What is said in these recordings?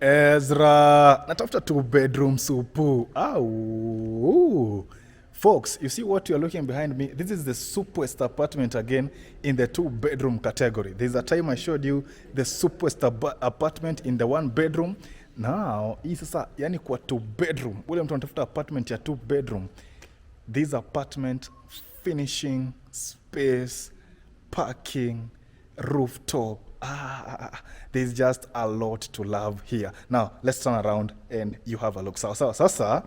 Ezra, natafuta 2-bedroom supu. Ow. Folks, you see what you're looking behind me? This is the Spacious apartment again in the 2-bedroom category. There's a time I showed you the Spacious apartment in the 1-bedroom. Now, hii sasa yani kwa 2-bedroom. Ule mtu anatafuta apartment ya 2-bedroom. This apartment, finishing, space, parking, rooftop. There's just a lot to love here. Now, let's turn around and you have a look. Sasa,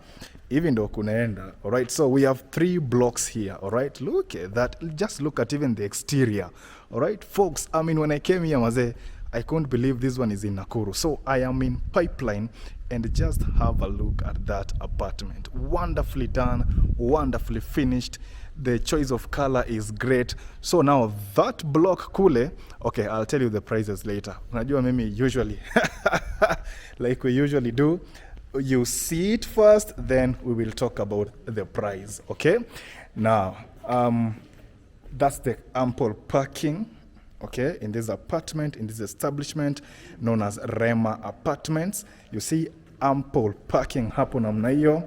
even though kunaenda, all right? So we have 3 blocks here, all right? Look at that. Just look at even the exterior, all right? Folks, I mean, when I came here, Mzee, I couldn't believe this one is in Nakuru. So I am in Pipeline, and just have a look at that apartment. Wonderfully done, wonderfully finished. The choice of color is great. So now that block kule, okay, I'll tell you the prices later. Unajua mimi usually, like we usually do, you see it first, then we will talk about the price, okay? Now, that's the ample parking, okay, in this apartment, in this establishment known as Rhema Apartments. You see ample parking hapo namna hiyo.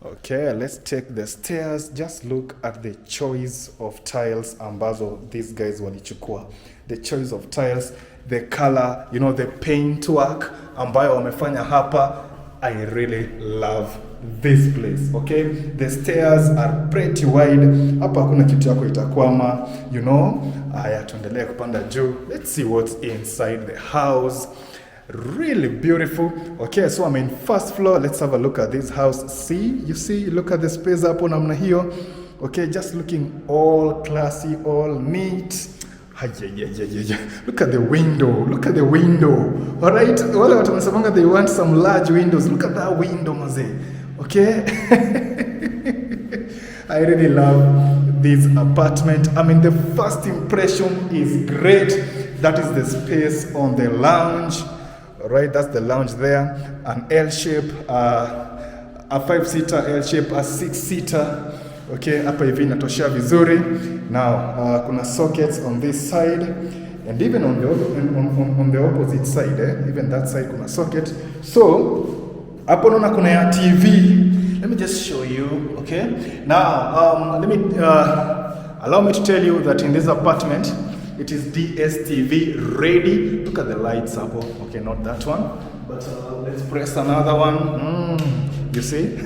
Okay, let's take the stairs. Just look at the choice of tiles ambazo these guys walichukua. The choice of tiles, the color, you know, the paint work ambayo wamefanya hapa. I really love this place, okay? The stairs are pretty wide. Hapa hakuna kitu yako itakwama, you know. Aya, tuendelee kupanda juu. Let's see what's inside the house. Really beautiful. Okay, so I'm in first floor. Let's have a look at this house. See, you see, look at the space hapo namna hiyo. Okay, just looking all classy, all neat. Look at the window. Look at the window. All right, wale watu wanasemanga they want some large windows. Look at that window, Mzee. Okay. I really love this apartment. I mean, the first impression is great. That is the space on the lounge. Right, that's the lounge there. An L-shape, a 5-seater L-shape, a 6-seater. Okay, hapa hivi inatoshea vizuri. Now, kuna sockets on this side, and even on the opposite side, even that side kuna socket. So, hapo naona kuna ya TV. Let me just show you. Okay. Now, let me allow me to tell you that in this apartment, it is DSTV ready. Look at the lights up. Okay, not that one. But let's press another one. You see?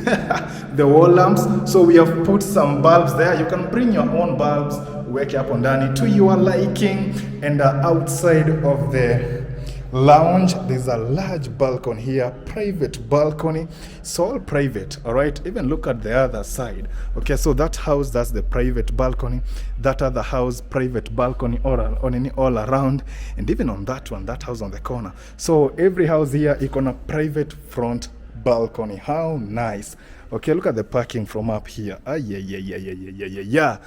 The wall lamps. So we have put some bulbs there. You can bring your own bulbs, wake up on Danny to your liking. And outside of the lounge, there's a large balcony here, private balcony. It's all private, all right? Even look at the other side. Okay, so that house, that's the private balcony. That other house, private balcony all around. And even on that one, that house on the corner. So every house here, it's on a private front balcony. How nice. Okay, look at the parking from up here. Yeah.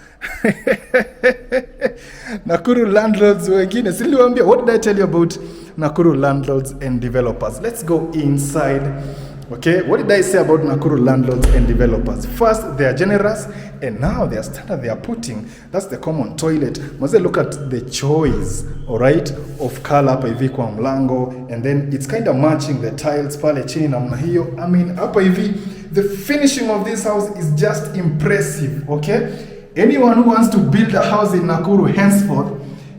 Nakuru landlords wengine. Siliwambia, what did I tell you about Nakuru landlords and developers? Let's go inside. Okay, what did I say about Nakuru landlords and developers? First, they are generous, and now their standard they are putting, that's the common toilet. Must look at the choice, all right, of color hapa hivi kwa mlango, and then it's kind of matching the tiles pale chini namna hiyo. I mean, hapa hivi, the finishing of this house is just impressive, okay? Anyone who wants to build a house in Nakuru henceforth,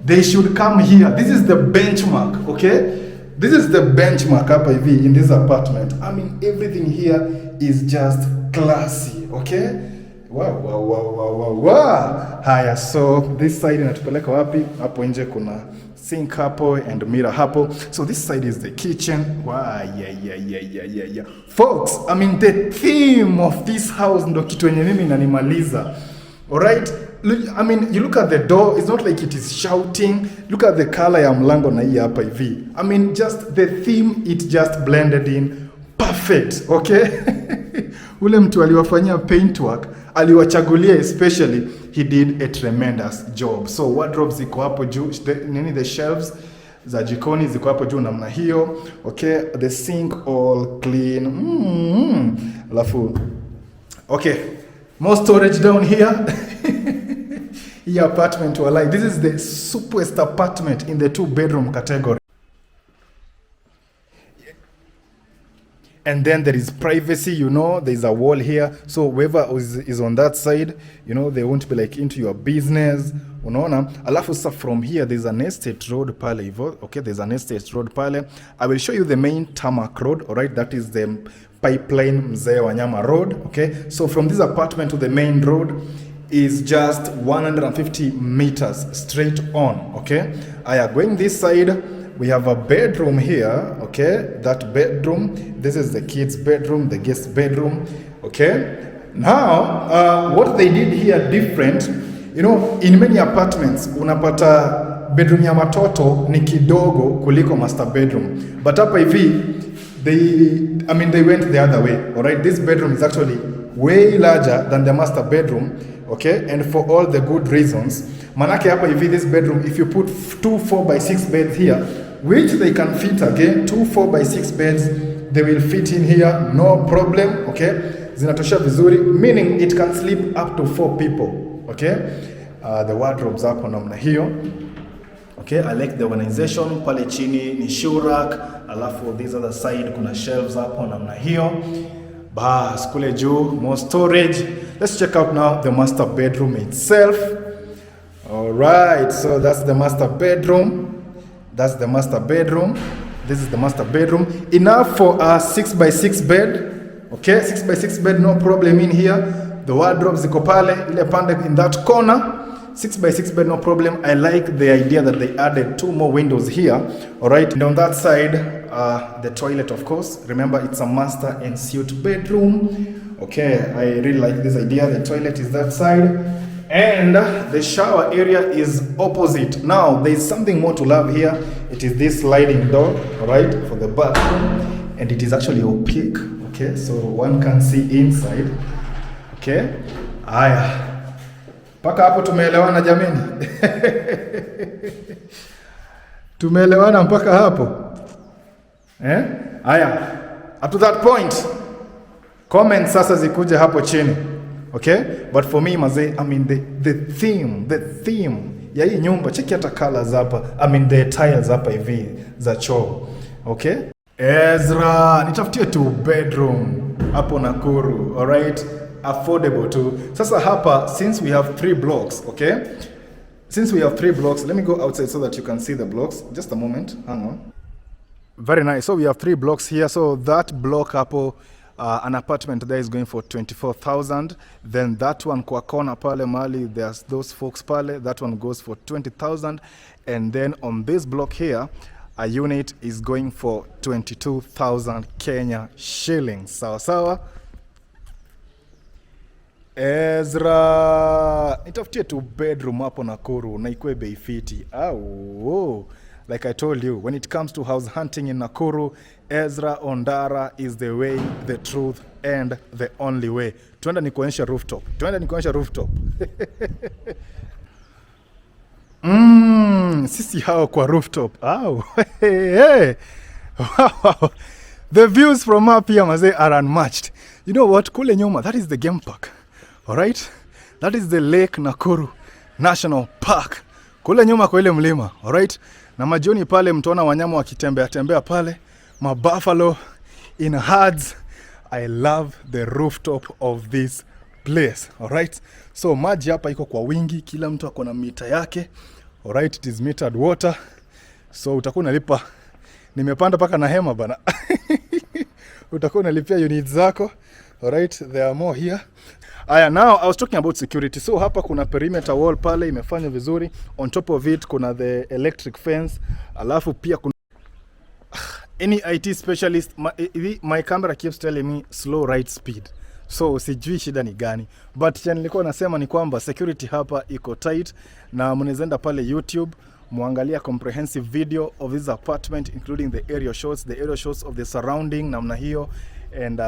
they should come here. This is the benchmark, okay? This is the benchmark hapa hivi in this apartment. I mean, everything here is just classy, okay? Wow. Haya, so this side inatupeleka wapi? Hapo nje kuna sink hapo and mirror hapo. So this side is the kitchen. Wow, yeah. Folks, I mean, the theme of this house ndo kitu yenye mimi inanimaliza. All right? I mean, you look at the door, it's not like it is shouting. Look at the color ya mlango na hii hapa hivi. I mean, just the theme, it just blended in perfect, okay? Ule mtu aliwafanyia paint work, aliwachagulia especially, he did a tremendous job. So wardrobes ziko hapo juu, the shelves za jikoni ziko hapo juu namna hiyo, okay? The sink all clean. Alafu, okay, more storage down here. Hii apartment walai. This is the superest apartment in the 2-bedroom category. And then there is privacy, you know, there's a wall here. So whoever is on that side, you know, they won't be like into your business. Unaona? Alafu sasa from here, there's an estate road pale hivyo. Okay, there's an estate road pale. I will show you the main tarmac road, all right? That is the pipeline Mzee Wanyama road, okay? So from this apartment to the main road is just 150 meters straight on, okay? Going this side, we have a bedroom here, okay? That bedroom, this is the kids' bedroom, the guest bedroom, okay? Now, what they did here different, you know, in many apartments, unapata bedroom ya watoto ni kidogo kuliko master bedroom. But hapa hivi, they went the other way, all right? This bedroom is actually way larger than the master bedroom, okay? And for all the good reasons. Manake hapa hivi, this bedroom, if you put 2 4x6 beds here, which they can fit again, 2 4x6 beds, they will fit in here, no problem, okay? Zinatosha vizuri, meaning it can sleep up to 4 people, okay? The wardrobes hapo namna hiyo. Okay, I like the organization. Pale chini ni shoe rack, alafu this other side kuna shelves hapo namna hiyo. Bas, kule juu more storage. Let's check out now the master bedroom itself. All right, so that's the master bedroom. That's the master bedroom. This is the master bedroom. Enough for a 6x6 bed. Okay, 6x6 bed, no problem in here. The wardrobes ziko pale, ile pande in that corner. 6x6 bed, no problem. I like the idea that they added 2 more windows here. All right, and on that side, the toilet, of course. Remember, it's a master ensuite bedroom. Okay, I really like this idea. The toilet is that side. And the shower area is opposite. Now, there's something more to love here. It is this sliding door, all right, for the bathroom. And it is actually opaque, okay, so one can see inside. Okay, aya. Paka hapo tumeelewana jameni. Tumeelewana mpaka hapo. Aya. Up to that point. Comments sasa zikuje hapo chini. Okay? But for me mazee, I mean the theme ya hii nyumba, cheki hata colors hapa. I mean the tiles hapa hivi za choo. Okay? Ezra, nitafutie 2 bedroom hapo Nakuru. All right? Affordable too. Sasa hapa, since we have 3 blocks, okay? Since we have 3 blocks, let me go outside so that you can see the blocks. Just a moment, hang on. Very nice. So we have 3 blocks here. So that block hapo, an apartment there is going for 24,000. Then that one kwa kona pale mali, there's those folks pale, that one goes for 20,000. And then on this block here, a unit is going for 22,000 Kenya shillings. Sawa sawa. Ezra, nitafutie 2 bedroom hapo Nakuru na ikuwe bei fiti. Like I told you, when it comes to house hunting in Nakuru, Ezra Ondara is the way, the truth, and the only way. Tuenda nikuonyesha rooftop. Sisi hao kwa rooftop. Hey. Wow. The views from up here mazee are unmatched. You know what? Kule nyuma, that is the game park. All right? That is the Lake Nakuru National Park. Kule nyuma kwa ile mlima. All right? Na majioni pale mtaona wanyama wakitembea pale. Buffalo in herds. I love the rooftop of this place. All right? So maji hapa iko kwa wingi. Kila mtu ako na mita yake. All right? It is metered water. So utakuwa unalipa. Nimepanda paka na hema bana. Utakuwa unalipia units zako. All right? There are more here. Now I was talking about security. So hapa kuna perimeter wall pale imefanywa vizuri. On top of it kuna the electric fence. Alafu pia kuna any IT specialist, my camera keeps telling me slow right speed. So sijui shida ni gani. But nilikuwa nasema ni kwamba security hapa iko tight na mnaweza pale YouTube muangalia comprehensive video of this apartment including the aerial shots of the surrounding namna hiyo. And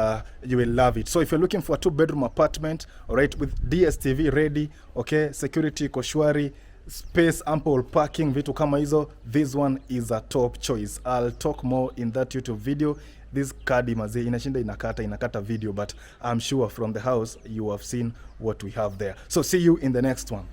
you will love it. So if you're looking for a 2-bedroom apartment, all right, with DSTV ready, okay, security koshwari, space, ample parking, vitu kama hizo, this one is a top choice. I'll talk more in that YouTube video. This kadi mazee inashinda inakata video, but I'm sure from the house you have seen what we have there. So see you in the next one.